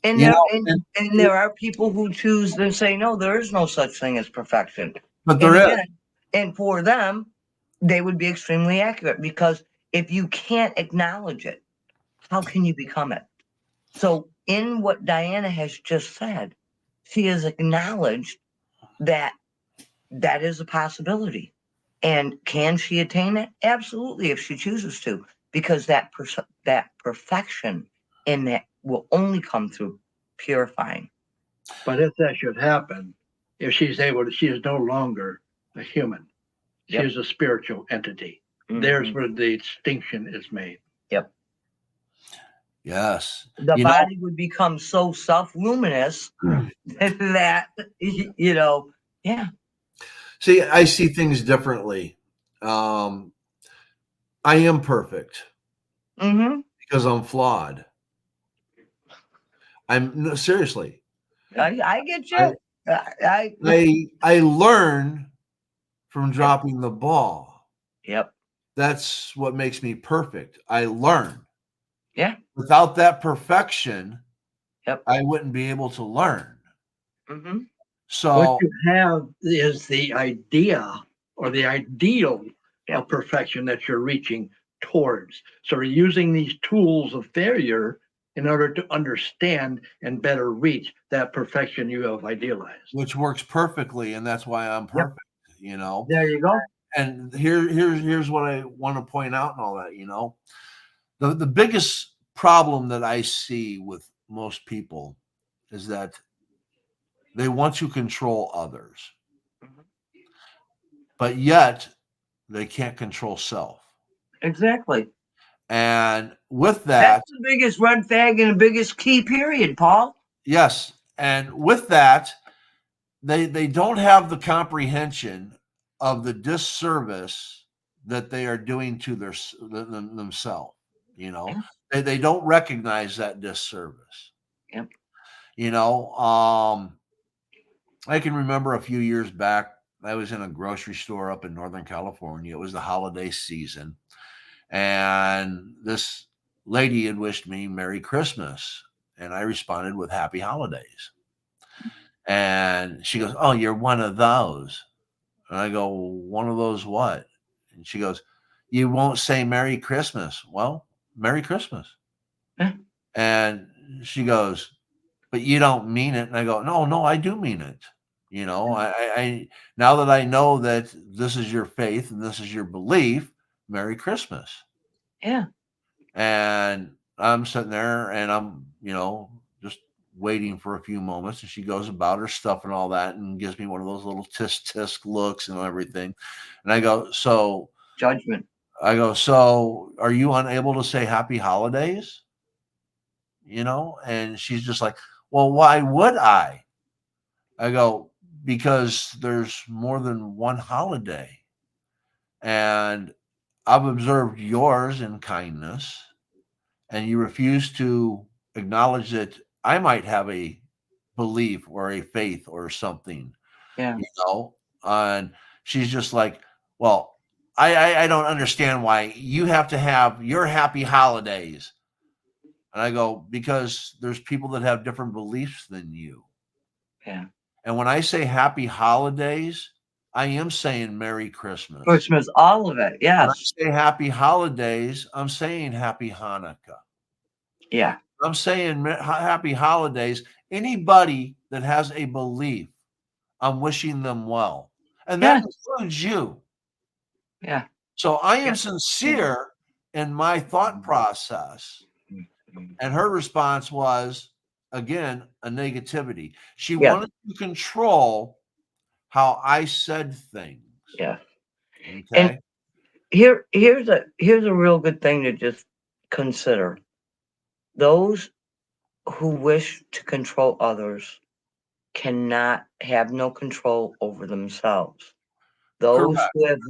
And there are people who choose to say, no, there is no such thing as perfection. But there is. And for them, they would be extremely accurate, because if you can't acknowledge it, how can you become it? So in what Diana has just said, she has acknowledged that is a possibility. And can she attain it? Absolutely, if she chooses to, because that perfection in that will only come through purifying. But if that should happen, if she's able to, she is no longer a human. She Yep. is a spiritual entity. There's where the distinction is made. Yep. Yes. The You know, body would become so self-luminous that, yeah. see, I see things differently. I am perfect Mm-hmm. because I'm flawed. No, seriously. I get I, you. I I learn from dropping the ball. Yep. That's what makes me perfect. I learn. Yeah. Without that perfection, Yep. I wouldn't be able to learn. Mm-hmm. What So you have is the idea or the ideal Yep. of perfection that you're reaching towards. So you're using these tools of failure in order to understand and better reach that perfection you have idealized. which works perfectly, and that's why I'm Yep. perfect, you know. There you go. And here's what I want to point out and all that, you know. The biggest problem that I see with most people is that they want to control others, Mhm. but yet they can't control self. Exactly. And with that, That's the biggest red flag and the biggest key period, Paul. yes, and with that, they don't have the comprehension of the disservice that they are doing to themselves. You know, they don't recognize that disservice. Yep. You know, I can remember a few years back, I was in a grocery store up in Northern California. It was the holiday season, and this lady had wished me Merry Christmas, and I responded with Happy Holidays. And she goes, "Oh, you're one of those." And I go, "One of those what?" And she goes, "You won't say Merry Christmas." Well, Merry Christmas. Yeah. And she goes, "But you don't mean it." And I go, "No, no, I do mean it. You know, I now that I know that this is your faith and this is your belief, Merry Christmas." Yeah. And I'm sitting there and I'm, just waiting for a few moments. And she goes about her stuff and all that and gives me one of those little tisk tisk looks and everything. And I go, Judgment. so are you unable to say happy holidays? And she's just like, "Well, why would I?" I go, "Because there's more than one holiday. And I've observed yours in kindness, and you refuse to acknowledge that I might have a belief or a faith or something, Yeah. And she's just like, "Well, I don't understand why you have to have your happy holidays." And I go, "Because there's people that have different beliefs than you. Yeah. And when I say happy holidays, I am saying Merry Christmas. Christmas, all of it. When I Yes. say happy holidays, I'm saying happy Hanukkah. Yeah. I'm saying happy holidays. Anybody that has a belief, I'm wishing them well. And that Yeah. includes you. Yeah. So I am Yeah. sincere in my thought process." And her response was, again, a negativity. She Yeah. wanted to control how I said things. Yeah. And Okay. here's a real good thing to just consider. Those who wish to control others cannot have no control over themselves. Those Correct. who have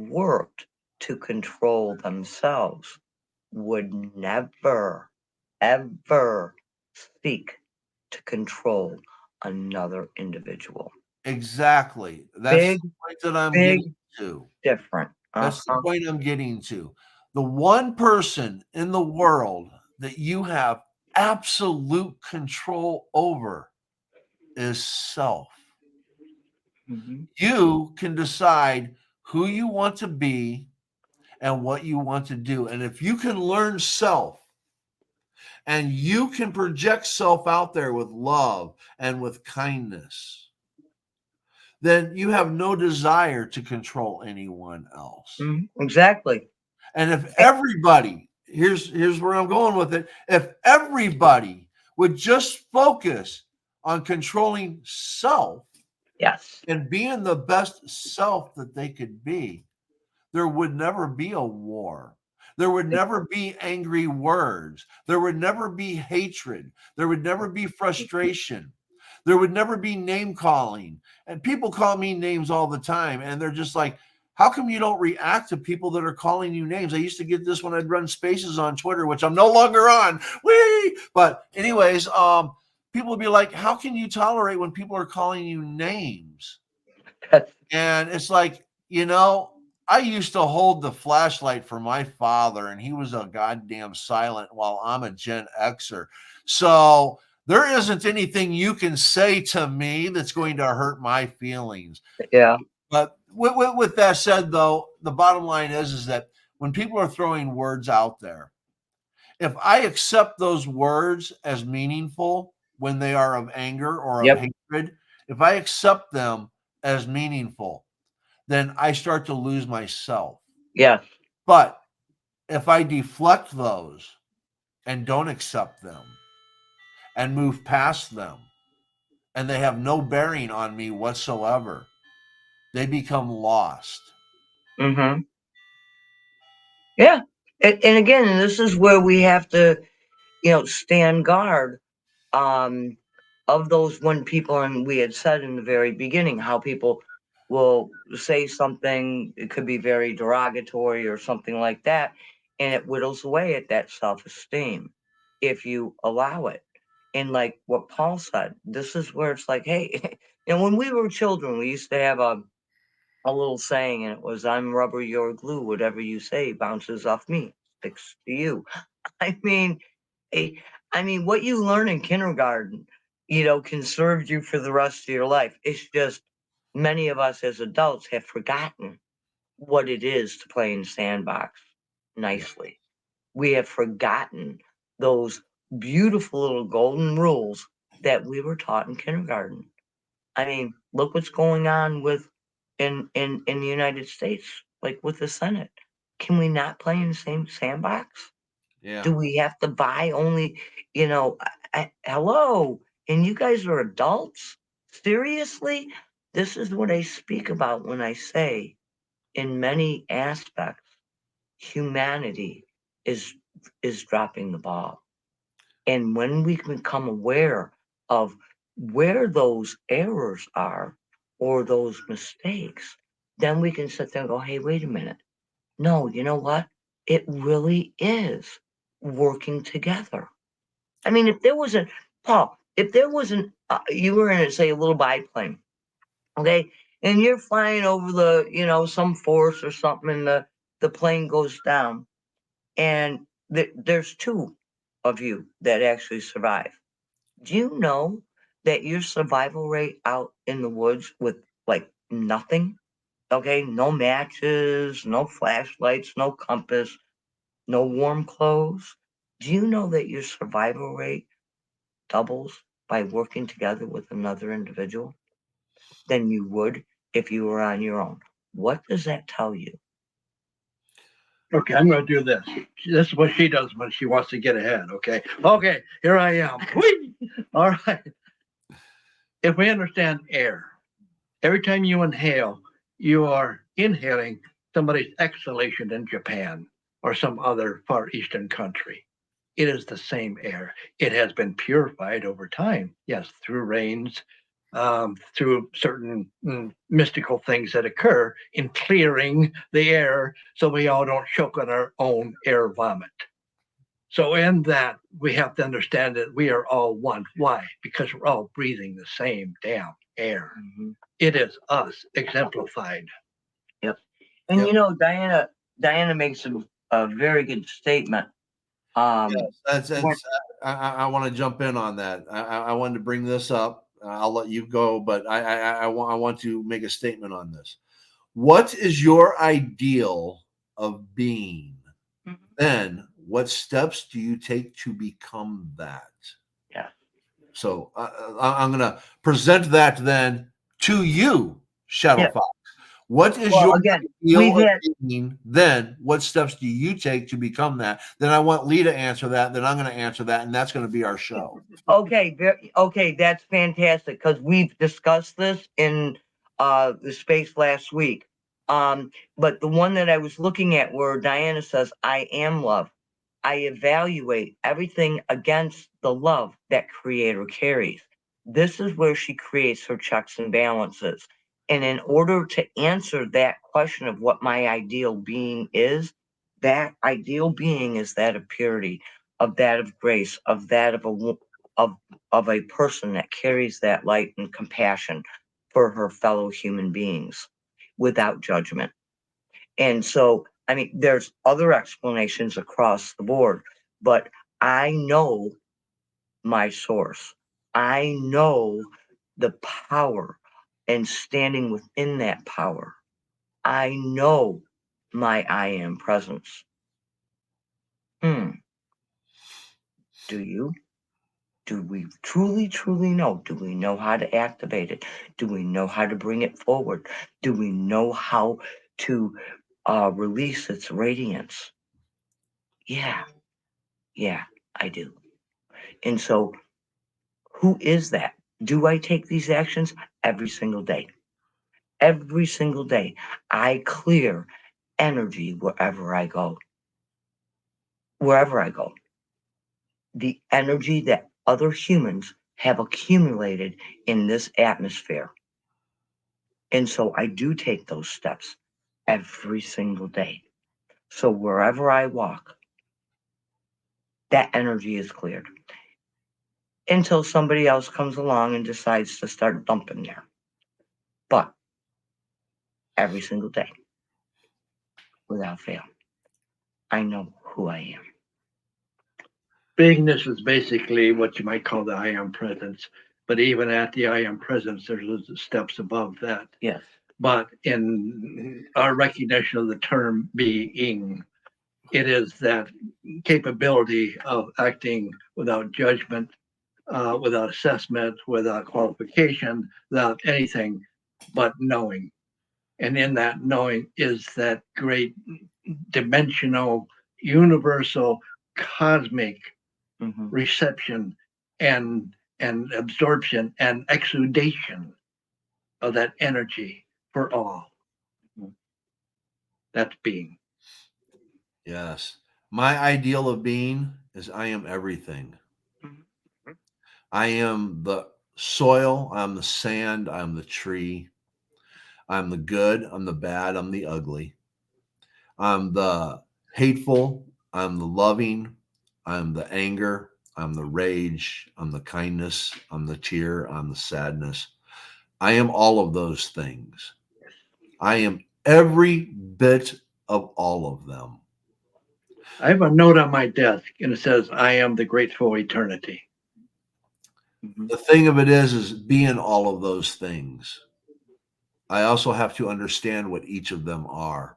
worked to control themselves would never, ever seek to control another individual. Exactly. That's Big, the point that I'm big getting to. different. That's the point I'm getting to. The one person in the world that you have absolute control over is self. Mhm. You can decide who you want to be and what you want to do. And if you can learn self and you can project self out there with love and with kindness, then you have no desire to control anyone else. Exactly. And if everybody, here's where I'm going with it. If everybody would just focus on controlling self Yes. and being the best self that they could be, there would never be a war. There would never be angry words. There would never be hatred. There would never be frustration. There would never be name calling. And people call me names all the time. And they're just like, how come you don't react to people that are calling you names? I used to get this when I'd run spaces on Twitter, which I'm no longer on. Whee! But anyways, people would be like, how can you tolerate when people are calling you names? And it's like, I used to hold the flashlight for my father, and he was a goddamn silent while I'm a Gen Xer. So there isn't anything you can say to me that's going to hurt my feelings. Yeah. But with that said, though, the bottom line is that when people are throwing words out there, if I accept those words as meaningful when they are of anger or of Yep. hatred, if I accept them as meaningful, then I start to lose myself. Yeah. But if I deflect those and don't accept them and move past them, and they have no bearing on me whatsoever, they become lost. Mm-hmm. Yeah. And again, this is where we have to, stand guard of those when people, and we had said in the very beginning how people will say something, it could be very derogatory or something like that, and it whittles away at that self-esteem if you allow it. And like what Paul said, this is where it's like, hey, and when we were children, we used to have a little saying, and it was, I'm rubber, you're glue, whatever you say bounces off me, sticks to you. I mean, eh, what you learn in kindergarten, can serve you for the rest of your life. It's just many of us as adults have forgotten what it is to play in the sandbox nicely. We have forgotten those beautiful little golden rules that we were taught in kindergarten. I mean, look what's going on with in the United States, like with the Senate. Can we not play in the same sandbox? Yeah. Do we have to buy only, hello? And you guys are adults? Seriously? This is what I speak about when I say, in many aspects, humanity is dropping the ball. And when we become aware of where those errors are or those mistakes, then we can sit there and go, hey, wait a minute. No, you know what? It really is working together. I mean, if there wasn't, Paul, if there wasn't, you were in, say, a little biplane, okay, and you're flying over the, some forest or something, and the plane goes down, and there's two of you that actually survive. Do you know that your survival rate out in the woods with like nothing? Okay, no matches, no flashlights, no compass, no warm clothes. Do you know that your survival rate doubles by working together with another individual than you would if you were on your own? What does that tell you? Okay, I'm going to do this. This is what she does when she wants to get ahead. Okay. Okay, here I am. Whee! All right. If we understand air, every time you inhale, you are inhaling somebody's exhalation in Japan or some other Far Eastern country. It is the same air. It has been purified over time, yes, through rains, through certain mystical things that occur in clearing the air so we all don't choke on our own air vomit. So, in that, we have to understand that we are all one. Why? Because we're all breathing the same damn air. Mm-hmm. It is us exemplified. Yep. And Diana makes a very good statement. Yes, When, I want to jump in on that. I wanted to bring this up. I'll let you go, but I want to make a statement on this. What is your ideal of being? Mhm. Then, what steps do you take to become that? Yeah. So I'm going to present that then to you, Shadow Yeah. Fox. What is Well, your again, ideal we've of had being? Then what steps do you take to become that? Then I want Lee to answer that. Then I'm going to answer that, and that's going to be our show. okay, okay, that's fantastic because we've discussed this in the space last week. But the one that I was looking at where Diana says, "I am love." I evaluate everything against the love that Creator carries. This is where she creates her checks and balances. And in order to answer that question of what my ideal being is, that ideal being is that of purity, of that of grace, of that of a person that carries that light and compassion for her fellow human beings without judgment. And so, I mean, there's other explanations across the board, but I know my source. I know the power and standing within that power. I know my I am presence. Do you? Do we truly, truly know? Do we know how to activate it? Do we know how to bring it forward? Do we know how to release its radiance? Yeah, I do. And so, who is that? Do I take these actions every single day? Every single day, I clear energy wherever I go. Wherever I go, the energy that other humans have accumulated in this atmosphere. And so I do take those steps every single day. So wherever I walk, that energy is cleared until somebody else comes along and decides to start dumping there. But every single day, without fail, I know who I am. Beingness is basically what you might call the I am presence. But even at the I am presence, there's steps above that. Yes. But in our recognition of the term being, it is that capability of acting without judgment, without assessment, without qualification, without anything but knowing. And in that knowing is that great dimensional, universal, cosmic reception and absorption and exudation of that energy for all. That's being. Yes. My ideal of being is I am everything. I am the soil, I'm the sand, I'm the tree, I'm the good, I'm the bad, I'm the ugly. I'm the hateful, I'm the loving, I'm the anger, I'm the rage, I'm the kindness, I'm the tear, I'm the sadness. I am all of those things. I am every bit of all of them. I have a note on my desk and it says, I am the grateful eternity. The thing of it is being all of those things. I also have to understand what each of them are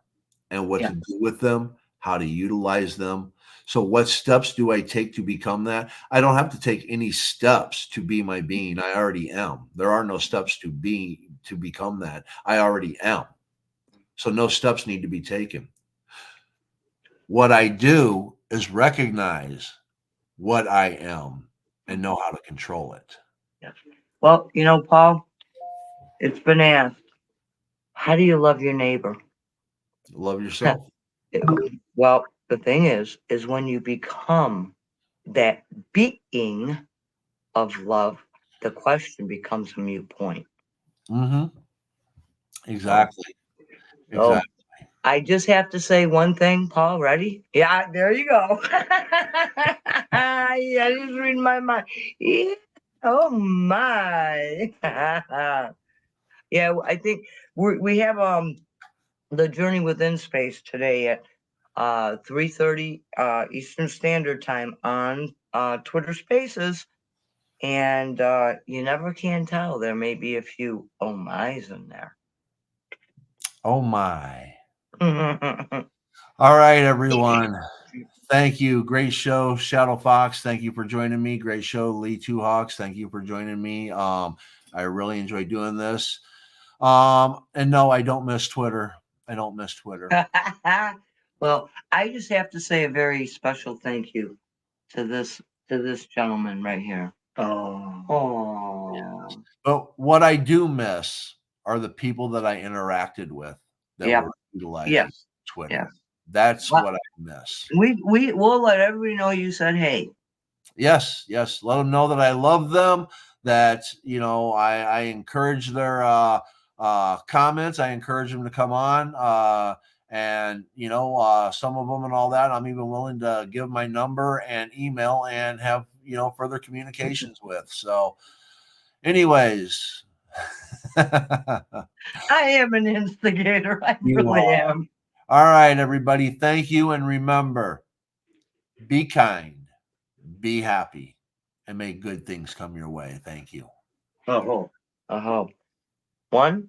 and what to do with them, how to utilize them. So, what steps do I take to become that? I don't have to take any steps to be my being. I already am. There are no steps to become that. I already am. So, no steps need to be taken. What I do is recognize what I am and know how to control it. Yes. Well, Paul, it's been asked, how do you love your neighbor? Love yourself. Well, the thing is when you become that being of love, the question becomes a mute point. Mm-hmm. Exactly. So Exactly. I just have to say one thing, Paul. Ready? Yeah, there you go. Yeah, just reading my mind. Yeah. Oh my. Yeah, I think we have the Journey Within Space today at 3:30 Eastern Standard Time on Twitter Spaces, and you never can tell. There may be a few oh my's in there. Oh my. All right, everyone. Thank you. Great show, Shadow Fox. Thank you for joining me. Great show, Lee Two Hawks. Thank you for joining me. I really enjoy doing this. And no, I don't miss Twitter. I don't miss Twitter. Well, I just have to say a very special thank you to this gentleman right here. Oh, Oh, But what I do miss are the people that I interacted with that yeah, were utilizing yes, Twitter. yes. That's Well, what I miss. We'll let everybody know you said hey. Yes, yes. Let them know that I love them, that, I encourage their comments. I encourage them to come on. And, some of them and all that, I'm even willing to give my number and email and have, further communications with. So, anyways. I am an instigator. I You really are. am. All right, everybody. Thank you. And remember, be kind, be happy, and may good things come your way. Thank you. oh. I hope. 1,